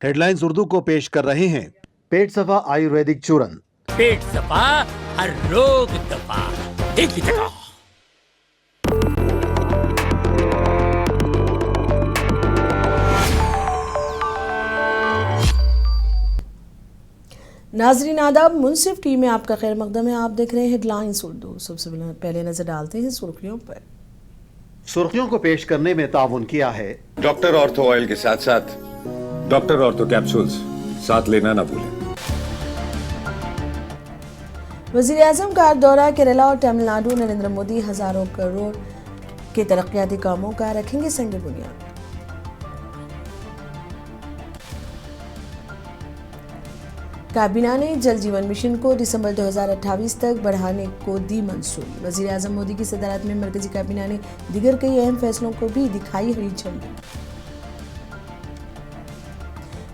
Headlines Urdu को पेश कर रहे हैं पेट सफा आयुर्वेदिक चूरन। पेट सफा, हर रोग दफा। एक ही जगह। नाजरीन आदाब, मुनसिफ टीम में आपका खैर मकदम है। आप देख रहे हैं हेडलाइंस उर्दू। सबसे पहले नजर डालते हैं सुर्खियों पर। सुर्खियों को पेश करने में ताउन किया है डॉक्टर ऑर्थो ऑयल के साथ साथ डॉक्टर ऑर्थो कैप्सूल्स साथ लेना ना भूलें। वजीर आजम का दौरा केरला और तमिलनाडु। नरेंद्र मोदी हजारों करोड़ के तरक्याती कामों का रखेंगे संग बुनियाद। काबीना ने जल जीवन मिशन को दिसंबर 2028 तक बढ़ाने को दी मंजूरी। वजीर आजम मोदी की सदारत में मरकजी काबीना ने दीगर कई अहम फैसलों को भी दिखाई हरी झंडी।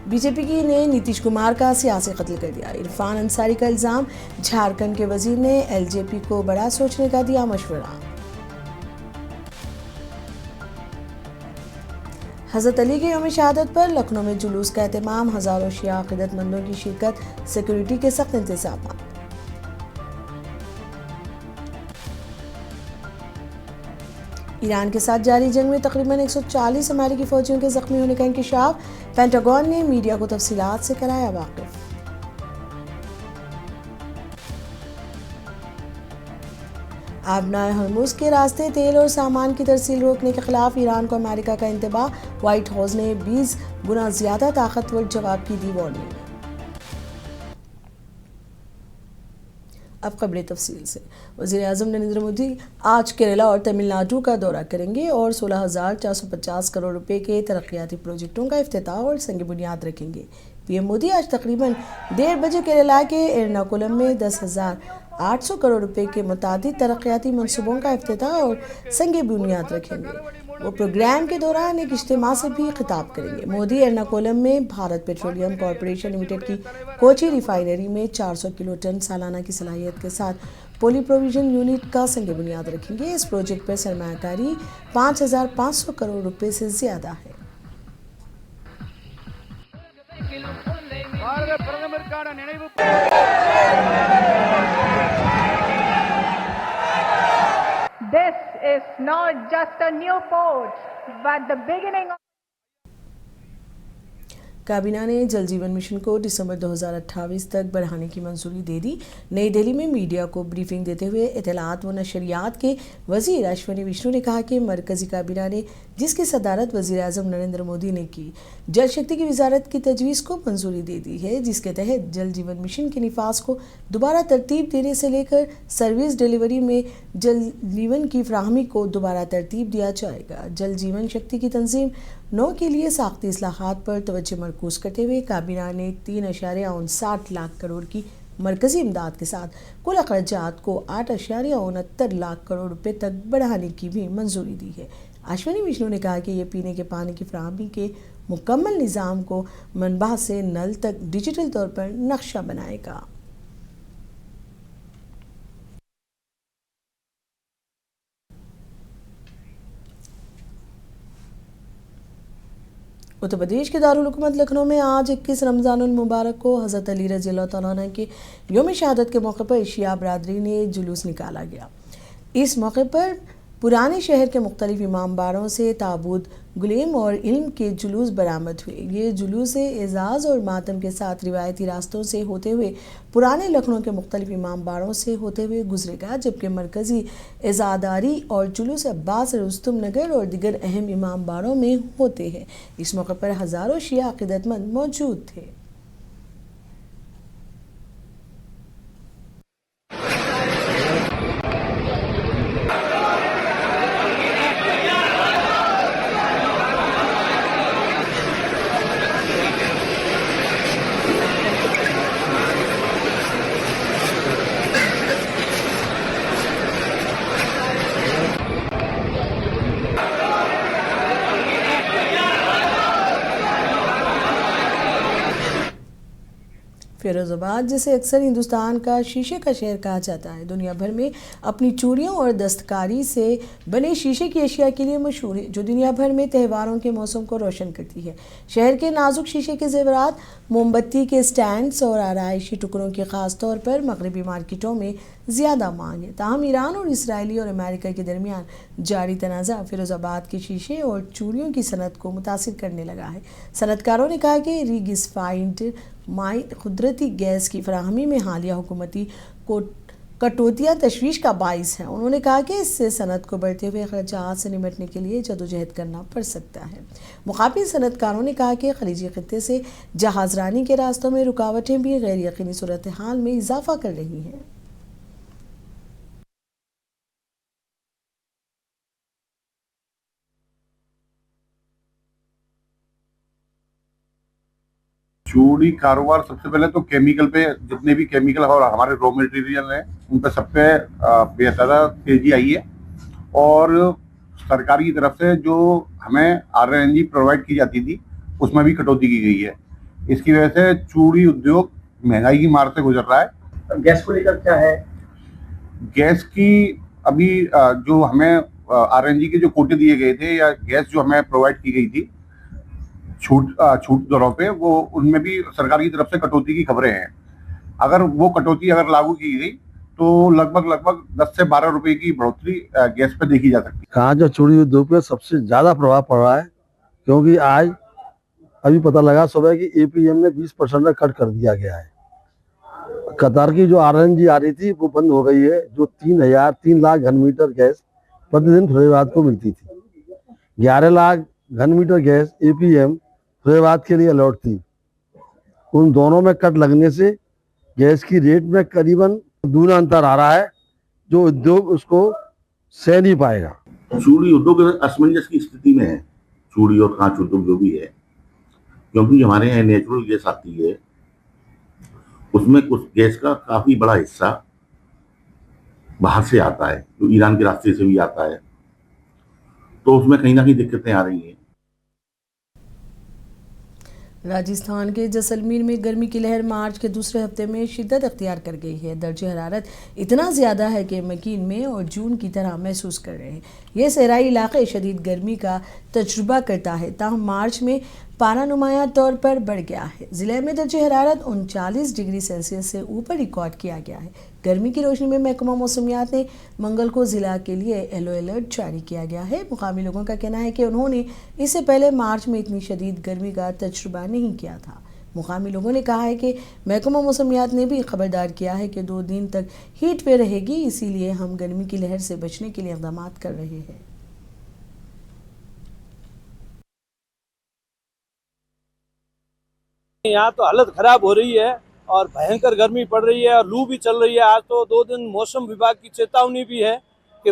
बीजेपी की ने नीतीश कुमार का सियासी कत्ल कर दिया। इरफान अंसारी का इल्जाम। झारखंड के वजीर ने एलजेपी को बड़ा सोचने का दिया मशवरा। हजरत अली के यौम शहादत पर लखनऊ में जुलूस का एहतमाम। हजारों शिया अकीदतमंदों की शिरकत। सिक्योरिटी के सख्त इंतजाम। ईरान के साथ जारी जंग में तकरीबन 140 अमेरिकी फौजियों के जख्मी होने का इंकशाफ। पेंटागन ने मीडिया को तफसीलात से कराया वाकिफ। आबनाए हरमुज के रास्ते तेल और सामान की तरसील रोकने के खिलाफ ईरान को अमेरिका का इंतबाह। व्हाइट हाउस ने 20 गुना ज्यादा ताकतवर जवाब की दी वार्निंग। अब खबरें तफसील से। वज़ीर आज़म नरेंद्र मोदी आज केरला और तमिलनाडु का दौरा करेंगे और 16,450 करोड़ रुपए के तरक्याती प्रोजेक्टों का इफ्तिताह और संग बुनियाद रखेंगे। पीएम मोदी आज तकरीबन 1:30 बजे केरला के एर्नाकुलम में 10,800 करोड़ रुपए के मुतादिद तरक्याती मनसूबों का इफ्तिताह और संग बुनियाद रखेंगे। वो प्रोग्राम के दौरान एक इज्तिमा से भी खिताब करेंगे। मोदी एर्नाकुलम में भारत पेट्रोलियम कॉरपोरेशन लिमिटेड की कोची रिफाइनरी में 400 किलो टन सालाना की सलाहियत के साथ पोली प्रोविजन यूनिट का संग बुनियाद रखेंगे। इस प्रोजेक्ट पर सरमायाकारी 5,500 करोड़ रुपए से ज्यादा है। This is not just a new port, but the beginning of काबीना ने जल जीवन मिशन को दिसंबर 2028 तक बढ़ाने की मंजूरी दे दी। नई दिल्ली में मीडिया को ब्रीफिंग देते हुए इत्तलात व नशरियात के वजीर अश्विनी विष्णु ने कहा कि मरकजी काबीना ने जिसकी सदारत वजीर आजम नरेंद्र मोदी ने की, जल शक्ति की वजारत की तजवीज़ को मंजूरी दे दी है, जिसके तहत जल जीवन मिशन के निफाज को दोबारा तरतीब देने से लेकर सर्विस डिलीवरी में जल जीवन की फ्राहमी को दोबारा तरतीब दिया जाएगा। जल जीवन शक्ति की तंजीम 9 के लिए साख्ती इस्लाहात पर तवज्जो मरकूज करते हुए काबीना ने 3.59 लाख करोड़ की मरकजी इमदाद के साथ कुल अखराजात को 8.69 लाख करोड़ रुपए तक बढ़ाने की भी मंजूरी दी है। अश्विनी विष्णु ने कहा कि यह पीने के पानी की फ्राहमी के मुकम्मल निज़ाम को मनबा से नल तक डिजिटल तौर पर नक्शा बनाएगा। उत्तर प्रदेश के दारुल हुकूमत लखनऊ में आज 21 रमज़ानुल मुबारक को हज़रत अली रज़ियल्लाहु तआला अन्हु के यौम शहादत के मौके पर शिया बरादरी ने जुलूस निकाला गया। इस मौके पर पुराने शहर के मुख्तलिफ इमाम बारों से ताबूत गुलेम और इल्म के जुलूस बरामद हुए। ये जुलूस एजाज़ और मातम के साथ रिवायती रास्तों से होते हुए पुराने लखनऊ के मुख्तलिफ इमाम बारों से होते हुए गुजरेगा, जबकि मरकज़ी एजादारी और जुलूस अब्बास रुस्तुम नगर और दिगर अहम इमाम बारों में होते हैं। इस मौके पर हज़ारों शिया अक़ीदतमंद मौजूद थे। फिरोजाबाद, जिसे अक्सर हिंदुस्तान का शीशे का शहर कहा जाता है, दुनिया भर में अपनी चूड़ियों और दस्तकारी से बने शीशे की अशिया के लिए मशहूर है, जो दुनिया भर में त्योहारों के मौसम को रोशन करती है। शहर के नाजुक शीशे के जेवरात, मोमबत्ती के स्टैंड्स और आराइशी टुकड़ों की खास तौर पर मगरबी मार्केटों में ज़्यादा मांग है। ताहम ईरान और इसराइली और अमेरिका के दरमियान जारी तनाज़ा फिरोजाबाद के शीशे और चूड़ियों की सनत को मुतासिर करने लगा है। सनतकारों ने कहा कि रिगिसफाइड माइट कुदरती गैस की फराहमी में हालिया हुकूमती कटौतियाँ तशवीश का बाइस है। उन्होंने कहा कि इससे सनत को बढ़ते हुए खर्चात से निपटने के लिए जदोजहद करना पड़ सकता है। मुकाबिल सनतकारों ने कहा कि खलीजी खित्ते से जहाज़रानी के रास्तों में रुकावटें भी गैर यकीनी सूरत हाल में इजाफा कर रही हैं। चूड़ी कारोबार सबसे पहले तो केमिकल पे, जितने भी केमिकल और हमारे रॉ मटेरियल हैं उन पे सब पे बेहतर तेजी आई है। और सरकार की तरफ से जो हमें RNG प्रोवाइड की जाती थी उसमें भी कटौती की गई है। इसकी वजह से चूड़ी उद्योग महंगाई की मार से गुजर रहा है। गैस को लेकर क्या है? गैस की अभी जो हमें RNG के जो कोटे दिए गए थे या गैस जो हमें प्रोवाइड की गई थी छूट दरों पे, वो उनमें भी सरकार की तरफ से कटौती की खबरें हैं। अगर वो कटौती अगर लागू की गई तो लगभग 10 से 12 रुपए की बढ़ोतरी गैस पे देखी जा सकती है। कहाँ जो चूड़ी उद्योग पे सबसे ज्यादा प्रभाव पड़ रहा है, क्योंकि आज अभी पता लगा सुबह कि APM में 20% का कट कर दिया गया है। कतार की जो RNG आ रही थी वो बंद हो गई है, जो 3 लाख घन मीटर गैस प्रतिदिन फिरोजाबाद को मिलती थी। 11 लाख घन मीटर गैस APM फिरोजाबाद के लिए अलॉट थी। उन दोनों में कट लगने से गैस की रेट में करीबन दूना अंतर आ रहा है, जो उद्योग उसको सह नहीं पाएगा। चूड़ी उद्योग असमंजस की स्थिति में है, चूड़ी और कांच उद्योग जो भी है, क्योंकि हमारे यहाँ नेचुरल गैस आती है, उसमें कुछ गैस का काफी बड़ा हिस्सा बाहर से आता है, जो ईरान के रास्ते से भी आता है, तो उसमें कहीं ना कहीं दिक्कतें आ रही हैं। राजस्थान के जैसलमेर में गर्मी की लहर मार्च के दूसरे हफ्ते में शिद्दत अख्तियार कर गई है। दर्जे हरारत इतना ज़्यादा है कि मकीन में और जून की तरह महसूस कर रहे हैं। ये सहराई इलाके शदीद गर्मी का तजुर्बा करता है, ताहम मार्च में पारा नुमायां तौर पर बढ़ गया है। ज़िले में दर्जे हरारत 39 डिग्री सेल्सियस से ऊपर रिकॉर्ड किया गया है। गर्मी की रोशनी में महकमा मौसमियात ने मंगल को ज़िला के लिए येलो अलर्ट जारी किया गया है। मुकामी लोगों का कहना है कि उन्होंने इससे पहले मार्च में इतनी शदीद गर्मी का तजुर्बा नहीं किया था। मुकामी लोगों ने कहा है कि महकमा मौसमियात ने भी खबरदार किया है कि 2 दिन तक हीट वेव रहेगी, इसीलिए हम गर्मी की लहर से बचने के लिए इक़दाम कर रहे हैं। यहाँ तो हालत खराब हो रही है और भयंकर गर्मी पड़ रही है और लू भी चल रही है। आज तो 2 दिन मौसम विभाग की चेतावनी भी है कि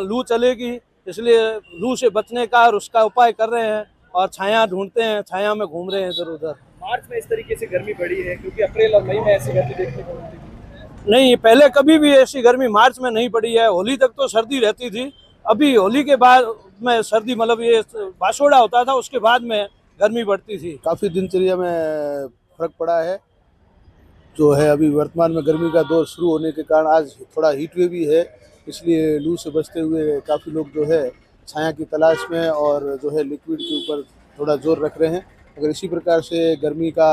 लू चलेगी, इसलिए लू से बचने का और उसका उपाय कर रहे हैं और छाया ढूंढते हैं, छाया में घूम रहे हैं इधर उधर। मार्च में इस तरीके से गर्मी बढ़ी है, क्योंकि अप्रैल और मई में ऐसी गर्मी देखने को मिलती थी। नहीं, पहले कभी भी ऐसी गर्मी मार्च में नहीं पड़ी है। होली तक तो सर्दी रहती थी, अभी होली के बाद में सर्दी, मतलब ये बासोड़ा होता था, उसके बाद में गर्मी बढ़ती थी। काफी दिनचर्या में फर्क पड़ा है, जो है अभी वर्तमान में गर्मी का दौर शुरू होने के कारण आज थोड़ा हीट वेव भी है, इसलिए लू से बचते हुए काफ़ी लोग जो है छाया की तलाश में और जो है लिक्विड के ऊपर थोड़ा जोर रख रहे हैं। अगर इसी प्रकार से गर्मी का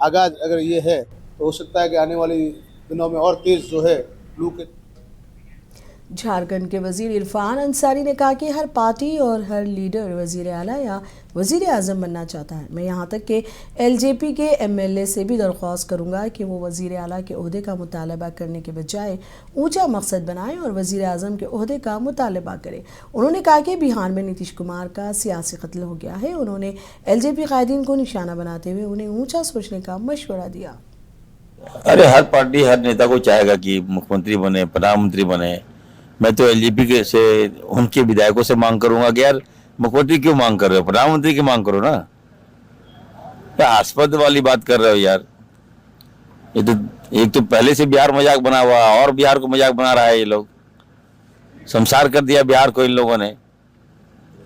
आगाज अगर ये है तो हो सकता है कि आने वाले दिनों में और तेज़ जो है लू के। झारखंड के वजीर इरफान अंसारी ने कहा कि हर पार्टी और हर लीडर वजीर आला या वजीर आज़म बनना चाहता है। मैं यहाँ तक कि LJP के MLA से भी दरख्वास्त करूँगा कि वो वजीर आला के ओहदे का मुतालबा करने के बजाय ऊंचा मकसद बनाएं और वजीर आज़म के ओहदे का मुतालबा करें। उन्होंने कहा कि बिहार में नीतीश कुमार का सियासी कत्ल हो गया है। उन्होंने LJP कायदीन को निशाना बनाते हुए उन्हें ऊँचा सोचने का मशवरा दिया। अरे हर पार्टी हर नेता को चाहेगा कि मुख्यमंत्री बने, प्रधानमंत्री बने। मैं तो LJP के से उनके विधायकों से मांग करूंगा कि यार मुख्यमंत्री क्यों मांग कर रहे हो, प्रधानमंत्री की मांग करो ना। क्या हास्पद वाली बात कर रहे हो यार। ये तो एक तो पहले से बिहार मजाक बना हुआ और बिहार को मजाक बना रहा है। ये लोग शमशार कर दिया बिहार को इन लोगों ने।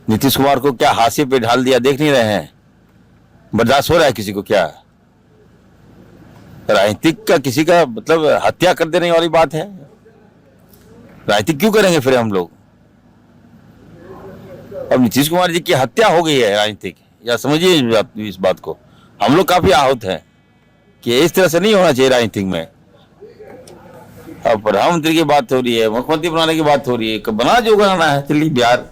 नीतीश कुमार को क्या हाशिए पे ढाल दिया, देख नहीं रहे हैं। बर्दाश्त हो रहा है किसी को क्या? राजनीतिक का किसी का मतलब हत्या कर देने वाली बात है? राजनीतिक क्यों करेंगे फिर हम लोग? अब नीतीश कुमार जी की हत्या हो गई है राजनीतिक, या समझिए आप इस बात को। हम लोग काफी आहत हैं कि इस तरह से नहीं होना चाहिए राजनीतिक में। अब प्रधानमंत्री की बात हो रही है, मुख्यमंत्री बनाने की बात हो रही है, बना जो बनाना है, दिल्ली बिहार।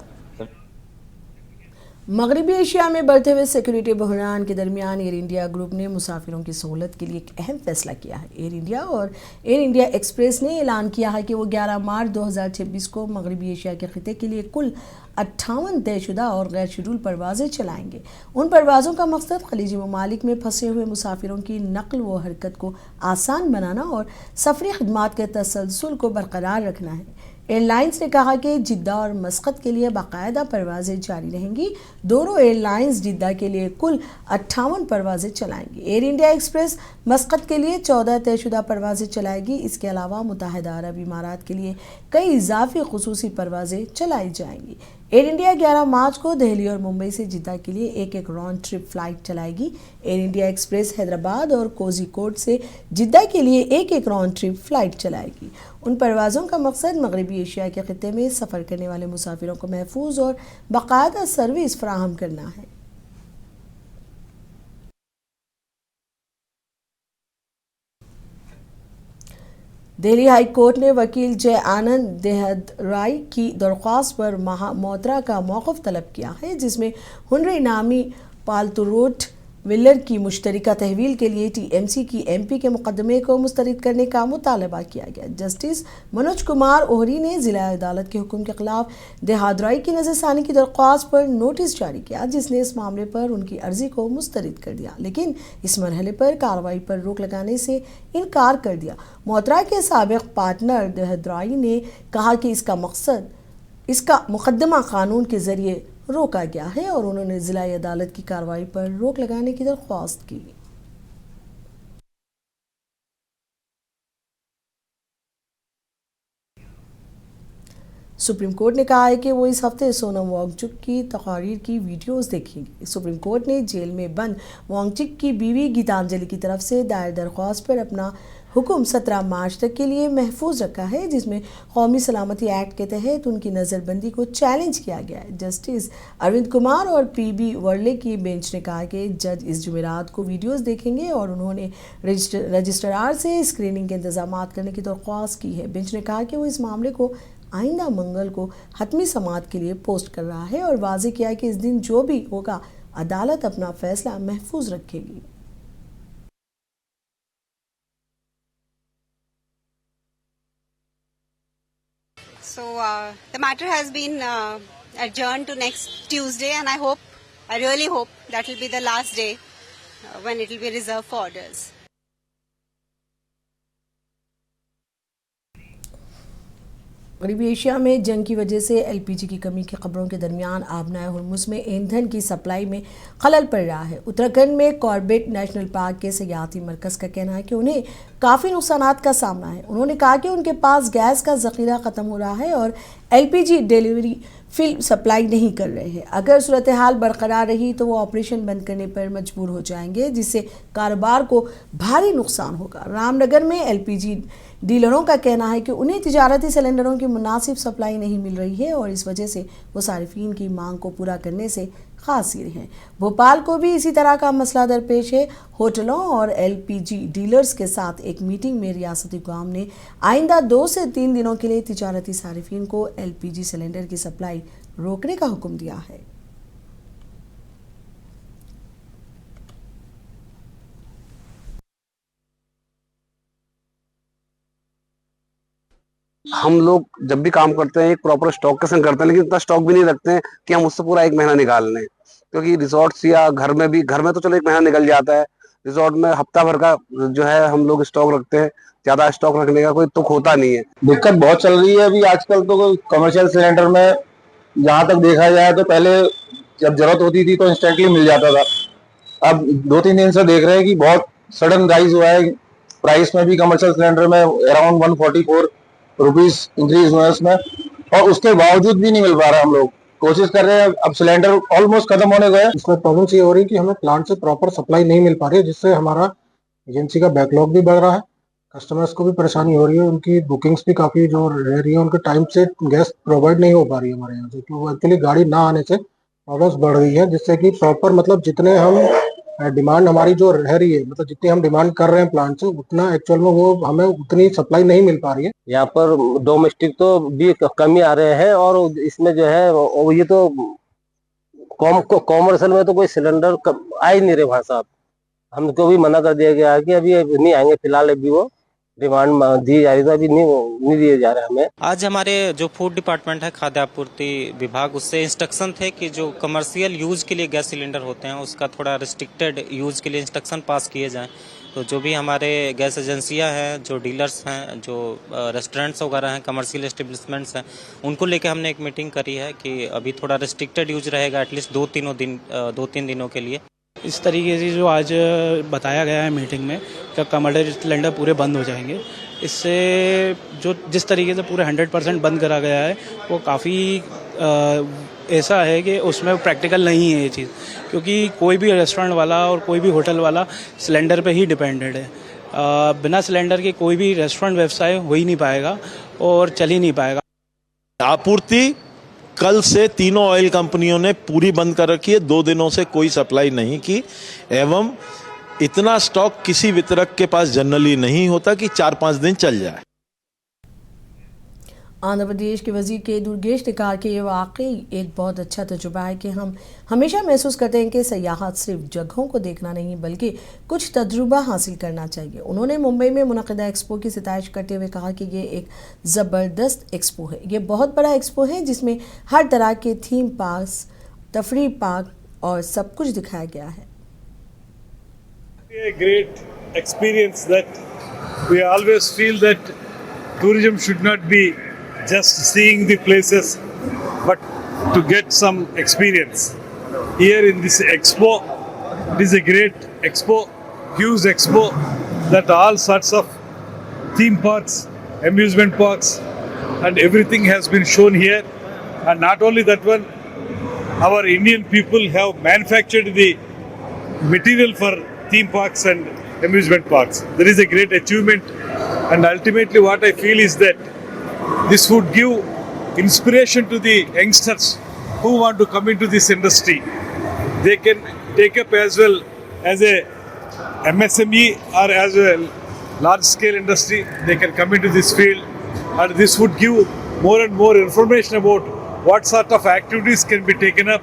मगरबी एशिया में बढ़ते हुए सिक्योरिटी बहरान के दरमियान एयर इंडिया ग्रुप ने मुसाफिरों की सहूलत के लिए एक अहम फैसला किया है। एयर इंडिया और एयर इंडिया एक्सप्रेस ने ऐलान किया है कि वो 11 मार्च 2026 को मगरबी एशिया के खिते के लिए कुल 58 तयशुदा और गैर शेड्यूल परवाजें चलाएंगे। उन परवाज़ों का मकसद खलीजी ममालिक में फंसे हुए मुसाफिरों की नकल व हरकत को आसान बनाना और सफरी खदमात के तसलसल को बरकरार रखना है। एयरलाइंस ने कहा कि जिद्दा और मस्कत के लिए बाकायदा परवाजें जारी रहेंगी। दोनों एयरलाइंस जिद्दा के लिए कुल 58 परवाजें चलाएंगी। एयर इंडिया एक्सप्रेस मस्कत के लिए 14 तयशुदा परवाजें चलाएगी। इसके अलावा मुत्तहिदा अरब इमारात के लिए कई इजाफी खुसूसी परवाजें चलाई जाएंगी। एयर इंडिया 11 मार्च को दिल्ली और मुंबई से जिद्दा के लिए एक राउंड ट्रिप फ्लाइट चलाएगी। एयर इंडिया एक्सप्रेस हैदराबाद और कोझिकोड से जिद्दा के लिए एक राउंड ट्रिप फ्लाइट चलाएगी। उन परवाज़ों का मकसद मगरबी एशिया के खिते में सफ़र करने वाले मुसाफिरों को महफूज और बाकायदा सर्विस फराहम करना है। दिल्ली हाई कोर्ट ने वकील जय आनंद देहदराई की दरख्वास्त पर मोहतरा का मौक़िफ़ तलब किया है, जिसमें हुनर नामी पालतू रोड विलर की मुश्तरका तहवील के लिए टीएमसी की एमपी के मुकदमे को मुस्तरद करने का मुतालबा किया गया। जस्टिस मनोज कुमार ओहरी ने जिला अदालत के हुक्म के खिलाफ देहदराई की नज़रसानी की दरख्वास्त पर नोटिस जारी किया, जिसने इस मामले पर उनकी अर्जी को मुस्तरद कर दिया, लेकिन इस मरहले पर कार्रवाई पर रोक लगाने से इनकार कर दिया। मोहतरा के साबिक पार्टनर देहदराई ने कहा कि इसका मुकदमा कानून के जरिए रोका गया है और उन्होंने जिला अदालत की कार्रवाई पर रोक लगाने की दरख्वास्त की। सुप्रीम कोर्ट ने कहा है कि वो इस हफ्ते सोनम वांगचुक की तकारीर की वीडियोस देखेंगे। सुप्रीम कोर्ट ने जेल में बंद वांगचुक की बीवी गीतांजलि की तरफ से दायर दरख्वास्त पर अपना हुक्म 17 मार्च तक के लिए महफूज रखा है, जिसमें कौमी सलामती एक्ट के तहत उनकी नज़रबंदी को चैलेंज किया गया है। जस्टिस अरविंद कुमार और पीबी वर्ले की बेंच ने कहा कि जज इस जुमेरात को वीडियोस देखेंगे और उन्होंने रजिस्ट्रार से स्क्रीनिंग के इंतजाम करने की दरख्वास्त की है। बेंच ने कहा कि वो इस मामले को आइंदा मंगल को हतमी समाअत के लिए पोस्ट कर रहा है और वाज़ेह किया कि इस दिन जो भी होगा अदालत अपना फैसला महफूज रखेगी। So the matter has been adjourned to next Tuesday, and I really hope that will be the last day when it will be reserved for orders. मगरबी एशिया में जंग की वजह से एलपीजी की कमी की खबरों के दरमियान आबनाए हुर्मुज़ में ईंधन की सप्लाई में खलल पड़ रहा है। उत्तराखंड में कॉर्बेट नेशनल पार्क के सयाहती मरकज़ का कहना है कि उन्हें काफ़ी नुकसानात का सामना है। उन्होंने कहा कि उनके पास गैस का ज़ख़ीरा ख़त्म हो रहा है और एलपीजी डिलीवरी फिल सप्लाई नहीं कर रहे हैं। अगर सूरत हाल बरकरार रही तो वो ऑपरेशन बंद करने पर मजबूर हो जाएंगे, जिससे कारोबार को भारी नुकसान होगा। रामनगर में एलपीजी डीलरों का कहना है कि उन्हें तिजारती सिलेंडरों की मुनासिब सप्लाई नहीं मिल रही है और इस वजह से वो सारिफीन की मांग को पूरा करने से कासिर हैं। भोपाल को भी इसी तरह का मसला दरपेश है। होटलों और एलपीजी डीलर्स के साथ एक मीटिंग में रियासती हुकाम ने आइंदा 2 से 3 दिनों के लिए तिजारती सारिफीन को एलपीजी सिलेंडर की सप्लाई रोकने का हुक्म दिया है। हम लोग जब भी काम करते हैं एक प्रॉपर स्टॉक के संग करते हैं, लेकिन इतना स्टॉक भी नहीं रखते हैं कि हम उससे पूरा 1 महीना निकाल लें, क्योंकि रिजॉर्ट्स या घर में तो चलो 1 महीना निकल जाता है, रिजॉर्ट में हफ्ता भर का जो है हम लोग स्टॉक रखते हैं। ज्यादा स्टॉक रखने का कोई तुक होता नहीं है। दिक्कत बहुत चल रही है अभी आजकल तो कमर्शियल सिलेंडर में। जहाँ तक देखा जाए तो पहले जब जरूरत होती थी तो इंस्टेंटली मिल जाता था। अब 2-3 दिन से देख रहे हैं कि बहुत सडन राइज हुआ है प्राइस में भी। कमर्शियल सिलेंडर में अराउंड 144 रुपीज इंक्रीज हुआ है उसमें, और उसके बावजूद भी नहीं मिल पा रहा। हम लोग कोशिश कर रहे हैं, अब सिलेंडर ऑलमोस्ट खत्म होने गए। इसमें प्रॉब्लम ये हो रही है कि हमें प्लांट से प्रॉपर सप्लाई नहीं मिल पा रही है, जिससे हमारा एजेंसी का बैकलॉग भी बढ़ रहा है, कस्टमर्स को भी परेशानी हो रही है, उनकी बुकिंग्स भी काफ़ी जो रह रही है, उनके टाइम से गैस प्रोवाइड नहीं हो पा रही है हमारे यहाँ से, क्योंकि एक्चुअली गाड़ी ना आने से प्रॉब्लम्स बढ़ गई है, जिससे कि प्रॉपर मतलब जितने हम डिमांड हमारी जो रह रही है, मतलब जितनी हम डिमांड कर रहे हैं प्लांट से, उतना एक्चुअल में वो हमें उतनी सप्लाई नहीं मिल पा रही है। यहाँ पर डोमेस्टिक तो भी कमी आ रहे हैं, और इसमें जो है ये तो कॉमर्शियल में तो कोई सिलेंडर आ ही नहीं रहे भाई साहब। हमको भी मना कर दिया गया है कि अभी नहीं आएंगे, फिलहाल अभी वो डिमांड दी जा रही है, अभी नहीं दिए जा रहे हमें। आज हमारे जो फूड डिपार्टमेंट है, खाद्य आपूर्ति विभाग, उससे इंस्ट्रक्शन थे कि जो कमर्शियल यूज के लिए गैस सिलेंडर होते हैं उसका थोड़ा रिस्ट्रिक्टेड यूज के लिए इंस्ट्रक्शन पास किए जाएं। तो जो भी हमारे गैस एजेंसियां हैं, जो डीलर्स हैं, जो रेस्टोरेंट्स वगैरह हैं, कमर्शियल एस्टेब्लिशमेंट्स हैं, उनको लेके हमने एक मीटिंग करी है कि अभी थोड़ा रिस्ट्रिक्टेड यूज रहेगा एटलीस्ट 2-3 दिनों के लिए। इस तरीके से जो आज बताया गया है मीटिंग में कि कमर्शियल सिलेंडर पूरे बंद हो जाएंगे, इससे जो जिस तरीके से पूरे 100% बंद करा गया है वो काफ़ी ऐसा है कि उसमें प्रैक्टिकल नहीं है ये चीज़, क्योंकि कोई भी रेस्टोरेंट वाला और कोई भी होटल वाला सिलेंडर पे ही डिपेंडेड है। बिना सिलेंडर के कोई भी रेस्टोरेंट व्यवसाय हो ही नहीं पाएगा और चल ही नहीं पाएगा। आपूर्ति कल से तीनों ऑयल कंपनियों ने पूरी बंद कर रखी है, 2 दिनों से कोई सप्लाई नहीं की, एवं इतना स्टॉक किसी वितरक के पास जनरली नहीं होता कि 4-5 दिन चल जाए। आंध्र प्रदेश के वजीर के दुर्गेश ने कहा कि ये वाकई एक बहुत अच्छा तजुर्बा है कि हम हमेशा महसूस करते हैं कि सयाहत सिर्फ जगहों को देखना नहीं बल्कि कुछ तजुर्बा हासिल करना चाहिए। उन्होंने मुंबई में मुनक़िदा एक्सपो की सितारिश करते हुए कहा कि ये एक ज़बरदस्त एक्सपो है। ये बहुत बड़ा एक्सपो है जिसमें हर तरह के थीम पार्क्स, तफरीह पार्क और सब कुछ दिखाया गया है। A great experience that we always feel that tourism should not be just seeing the places but to get some experience. Here in this expo, it is a great expo, huge expo that all sorts of theme parks, amusement parks and everything has been shown here. And not only that one, our Indian people have manufactured the material for theme parks and amusement parks. There is a great achievement, and ultimately what I feel is that this would give inspiration to the youngsters who want to come into this industry. They can take up as well as a MSME or as a large scale industry. They can come into this field, and this would give more and more information about what sort of activities can be taken up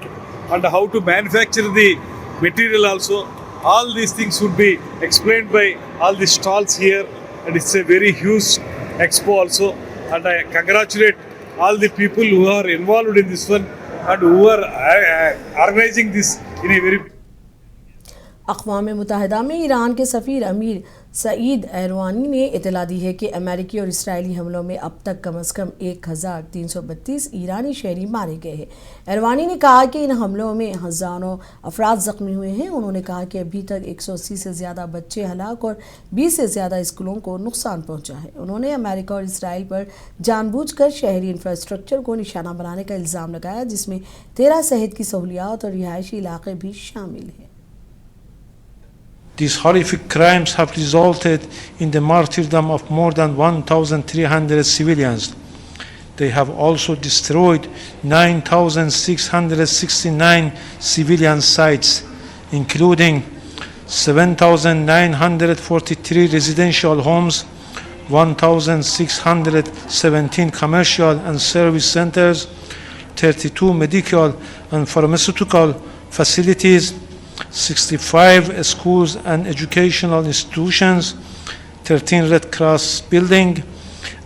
and how to manufacture the material also. All these things would be explained by all the stalls here, and it's a very huge expo also. And I congratulate all the people who are involved in this one and who are organizing this in a very अक़वाम मुत्तहिदा में Iran के सफ़ीर अमीर सईद एरवानी ने इतला दी है कि अमेरिकी और Israeli हमलों में अब तक कम से कम 1332 ईरानी शहरी मारे गए हैं। एरवानी ने कहा कि इन हमलों में हज़ारों अफराद ज़ख्मी हुए हैं। उन्होंने कहा कि अभी तक 180 से ज़्यादा बच्चे हलाक और 20 से ज़्यादा स्कूलों को नुकसान पहुँचा है। उन्होंने अमेरिका और इसराइल पर जानबूझकर शहरी इंफ्रास्ट्रक्चर को निशाना बनाने का इल्ज़ाम लगाया, जिसमें 13 सेहत की सहूलियात और रिहायशी इलाके भी शामिल हैं। These horrific crimes have resulted in the martyrdom of more than 1,300 civilians. They have also destroyed 9,669 civilian sites, including 7,943 residential homes, 1,617 commercial and service centers, 32 medical and pharmaceutical facilities, 65 schools and educational institutions, 13 Red Cross buildings,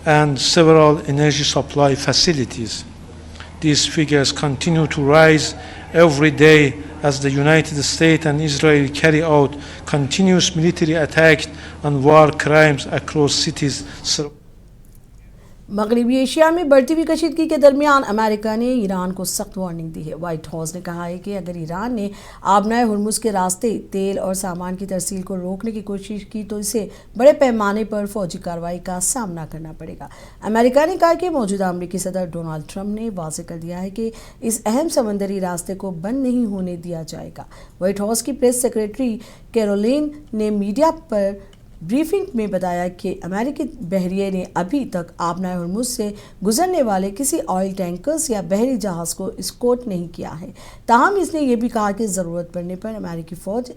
and several energy supply facilities. These figures continue to rise every day as the United States and Israel carry out continuous military attacks and war crimes across cities. मगरबी Asia में बढ़ती हुई कशीदगी के दरमियान America ने Iran को सख्त warning दी है। व्हाइट हाउस ने कहा है कि अगर ईरान ने आबनाए हुर्मुज के रास्ते तेल और सामान की तरसील को रोकने की कोशिश की तो इसे बड़े पैमाने पर फौजी कार्रवाई का सामना करना पड़ेगा। अमेरिका ने कहा कि मौजूदा अमेरिकी सदर डोनाल्ड ट्रंप ने वाज़ेह कर दिया है कि इस अहम समंदरी रास्ते को बंद नहीं होने दिया जाएगा। व्हाइट हाउस की प्रेस सेक्रेटरी कैरोलिन ने मीडिया पर ब्रीफिंग में बताया कि अमेरिकी बहरिये ने अभी तक आबनाए हुर्मुज से गुजरने वाले किसी ऑयल टैंकर्स या बहरी जहाज़ को एस्कॉर्ट नहीं किया है। ताहम इसने ये भी कहा कि ज़रूरत पड़ने पर अमेरिकी फ़ौज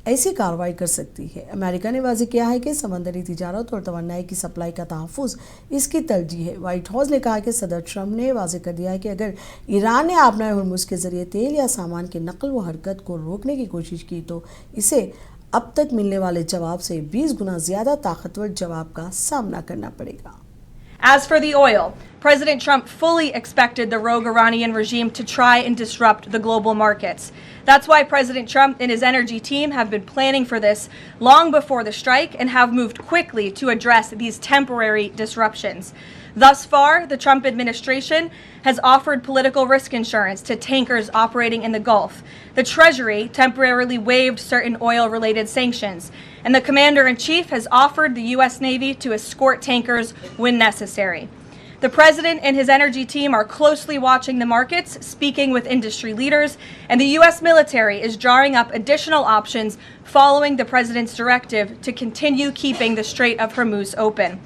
ऐसी कार्रवाई कर सकती है। अमेरिका ने वाज़ेह किया है कि समंदरी तिजारत और तवन्नाई की सप्लाई का तहफ़्फ़ुज़ इसकी तरजीह है। व्हाइट हाउस ने कहा कि सदर ट्रंप ने वाज़ेह कर दिया है कि अगर ईरान ने आबनाए हुर्मुज के ज़रिए तेल या सामान की नकल व हरकत को रोकने की कोशिश की तो इसे अब तक मिलने वाले जवाब से 20 गुना ज्यादा ताकतवर जवाब का सामना करना पड़ेगा। As for the oil, President Trump fully expected the rogue Iranian regime to try and disrupt the global markets. That's why President Trump and his energy team have been planning for this long before the strike and have moved quickly to address these temporary disruptions. Thus far, the Trump administration has offered political risk insurance to tankers operating in the Gulf. The Treasury temporarily waived certain oil-related sanctions, and the Commander-in-Chief has offered the U.S. Navy to escort tankers when necessary. The President and his energy team are closely watching the markets, speaking with industry leaders, and the U.S. military is drawing up additional options following the President's directive to continue keeping the Strait of Hormuz open.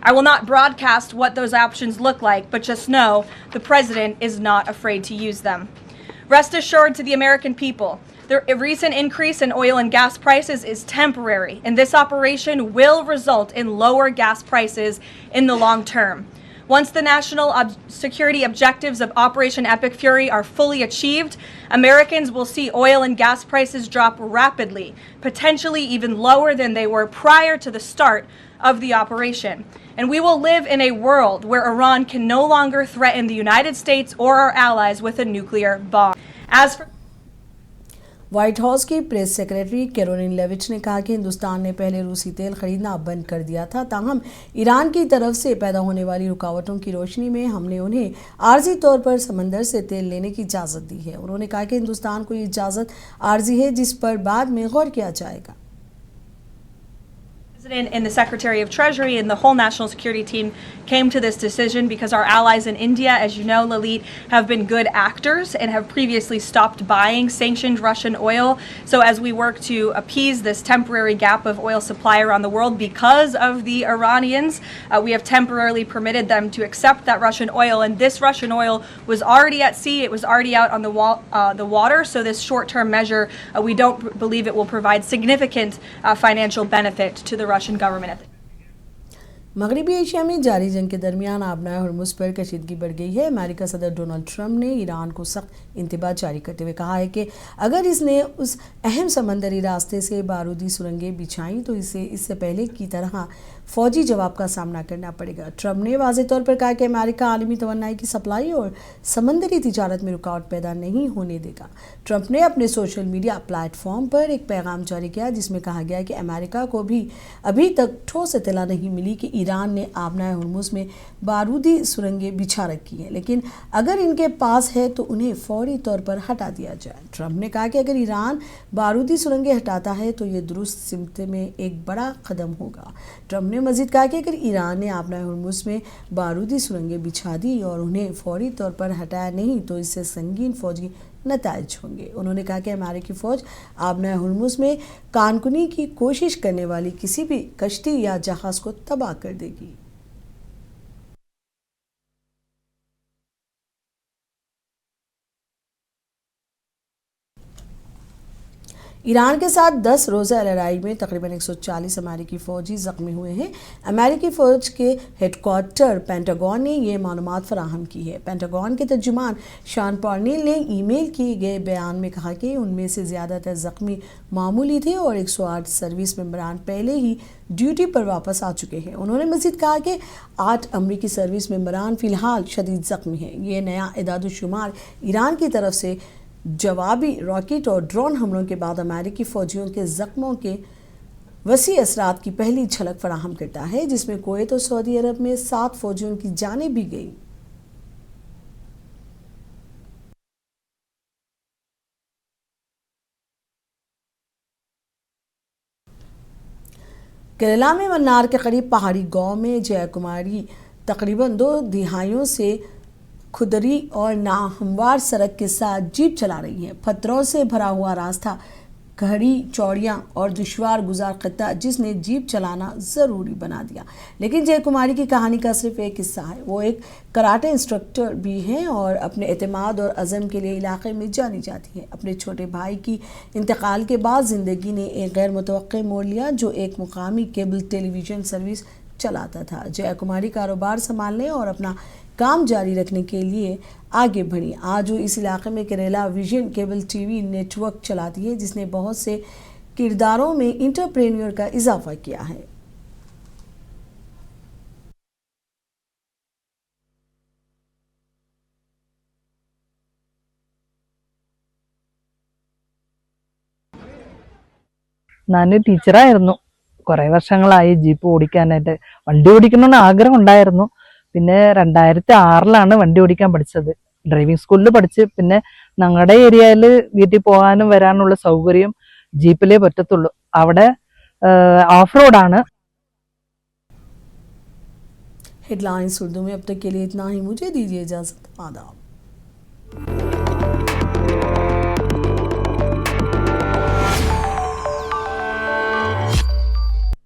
I will not broadcast what those options look like, but just know the President is not afraid to use them. Rest assured to the American people, the recent increase in oil and gas prices is temporary, and this operation will result in lower gas prices in the long term. Once the national security objectives of Operation Epic Fury are fully achieved, Americans will see oil and gas prices drop rapidly, potentially even lower than they were prior to the start of the operation. And we will live in a world where Iran can no longer threaten the United States or our allies with a nuclear bomb. As for white house की press secretary Karoline लेविच ने कहा कि हिंदुस्तान ने पहले रूसी तेल खरीदना बंद कर दिया था, ताहम ईरान की तरफ से पैदा होने वाली रुकावटों की रोशनी में हमने उन्हें आर्जी तौर पर समंदर से तेल लेने की इजाज़त दी है। उन्होंने कहा कि हिंदुस्तान को ये इजाज़त आर्जी है जिस पर बाद में गौर किया जाएगा। President and the Secretary of Treasury and the whole national security team came to this decision because our allies in India, as you know, Lalit, have been good actors and have previously stopped buying sanctioned Russian oil. So as we work to appease this temporary gap of oil supply around the world because of the Iranians, we have temporarily permitted them to accept that Russian oil. And this Russian oil was already at sea. It was already out on the water. So this short-term measure, we don't believe it will provide significant financial benefit to the Russian government at the मगरबी Asia में जारी जंग के दरमियान आबनाए हुर्मुज पर कशीदगी बढ़ गई है। अमेरिका सदर डोनाल्ड ट्रंप ने ईरान को सख्त इंतबा जारी करते हुए कहा है कि अगर इसने उस अहम समंदरी रास्ते से बारूदी सुरंगें बिछाई तो इसे इससे पहले की तरह फौजी जवाब का सामना करना पड़ेगा। ट्रंप ने वाज़ेह तौर पर कहा कि अमेरिका आलमी तवन्नाई की सप्लाई और समंदरी तिजारत में रुकावट पैदा नहीं होने देगा। ट्रंप ने अपने सोशल मीडिया प्लेटफॉर्म पर एक पैगाम जारी किया जिसमें कहा गया कि अमेरिका को भी अभी तक ठोस इत्तला नहीं मिली कि ईरान ने आबनाए हुर्मुज में बारूदी सुरंगें बिछा रखी हैं, लेकिन अगर इनके पास है तो उन्हें फौरी तौर पर हटा दिया जाए। ट्रंप ने कहा कि अगर ईरान बारूदी सुरंगें हटाता है तो ये दुरुस्त सिमत में एक बड़ा कदम होगा। ट्रंप ने मजीद कहा कि अगर ईरान ने आबनाए हुर्मुज में बारूदी सुरंगें बिछा दी और उन्हें फौरी तौर पर हटाया नहीं तो इससे संगीन फौजी नताइज होंगे। उन्होंने कहा कि अमेरिकी फ़ौज आबनाए हुर्मुज में कानकुनी की कोशिश करने वाली किसी भी कश्ती या जहाज़ को तबाह कर देगी। ईरान के साथ 10 रोज़ा लड़ाई में तकरीबन 140 अमेरिकी फ़ौजी ज़ख्मी हुए हैं। अमेरिकी फ़ौज के हेडक्वार्टर पेंटागन ने ये मालूमात फराहम की है। पेंटागन के तर्जुमान शान पार्नेल ने ईमेल किए गए बयान में कहा कि उनमें से ज़्यादातर ज़ख्मी मामूली थे और 108 सर्विस मेंबरान पहले ही ड्यूटी पर वापस आ चुके हैं। उन्होंने मज़ीद कहा कि 8 अमरीकी सर्विस मेंबरान फ़िलहाल शदीद ज़ख्मी हैं। ये नया इदाद-ओ-शुमार ईरान की तरफ से जवाबी रॉकेट और ड्रोन हमलों के बाद अमेरिकी फ़ौजियों के ज़ख्मों के वसी असरात की पहली झलक फराहम करता है, जिसमें कुवैत और सऊदी अरब में 7 फौजियों की जानें भी गई। केरला में मन्नार के करीब पहाड़ी गांव में जया कुमारी तकरीबन 2 दिहाइयों से खुदरी और नाहमवार सड़क के साथ जीप चला रही हैं। पत्थरों से भरा हुआ रास्ता, घड़ी चौड़ियाँ और दुश्वार गुजार खत्ता जिसने जीप चलाना ज़रूरी बना दिया। लेकिन जय कुमारी की कहानी का सिर्फ एक हिस्सा है। वो एक कराटे इंस्ट्रक्टर भी हैं और अपने एतमाद और अज़म के लिए इलाके में जानी जाती हैं। अपने छोटे भाई की इंतकाल के बाद ज़िंदगी ने एक गैर मुतवक्के मोड़ लिया, जो एक मुकामी केबल टेलीविज़न सर्विस चलाता था। जया कुमारी कारोबार संभालने और अपना काम जारी रखने के लिए आगे बढ़ी। आज वो इस इलाके में Kerala vision cable TV network चलाती है, जिसने बहुत से किरदारों में इंटरप्रेन्योर का इजाफा किया है। ഞാൻ ടീച്ചറായിരുന്നു. കുറേ വർഷങ്ങളായി ജീപ്പ് ഓടിക്കാനായിട്ട്. വണ്ടി ഓടിക്കണമെന്ന് ആഗ്രഹം ഉണ്ടായിരുന്നു. പിന്നെ 2006 വണ്ടി ഓടിക്കാൻ പഠിച്ചത്. ഡ്രൈവിംഗ് സ്കൂളിൽ പഠിച്ച് പിന്നെ ഞങ്ങളുടെ ഏരിയയിൽ വീട്ടിൽ പോകാനും വരാനുള്ള സൗകര്യം ജീപ്പിലേ പറ്റത്തുള്ളൂ. അവിടെ ഓഫ് റോഡാണ്. हेडलाइंस उर्दू में अब तक के लिए इतना ही। मुझे दीजिए इजाज़त। आदाब।